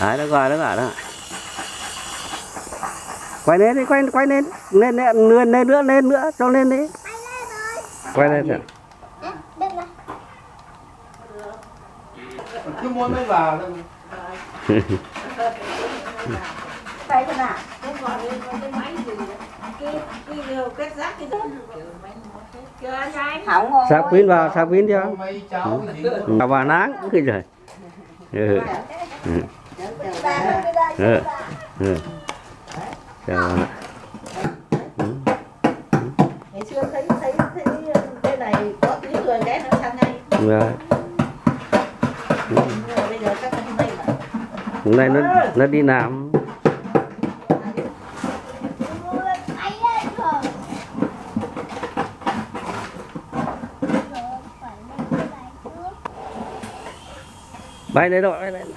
Đấy, nó gọi đó. Quay lên đi, quay lên. Lên nữa, cho lên đi. Quay lên rồi. Cứ muốn mới vào thôi. Đây thế nào? Cái máy gì cái kết rác cái Sạc pin vào, sạc pin cho. Vào bà nắng cái rồi. ngày xưa thấy cái này có tí người cái nó sang ngay. Rồi. Bây giờ các anh đây mà. Hôm nay nó đi làm. Bay lên rồi, bay lên.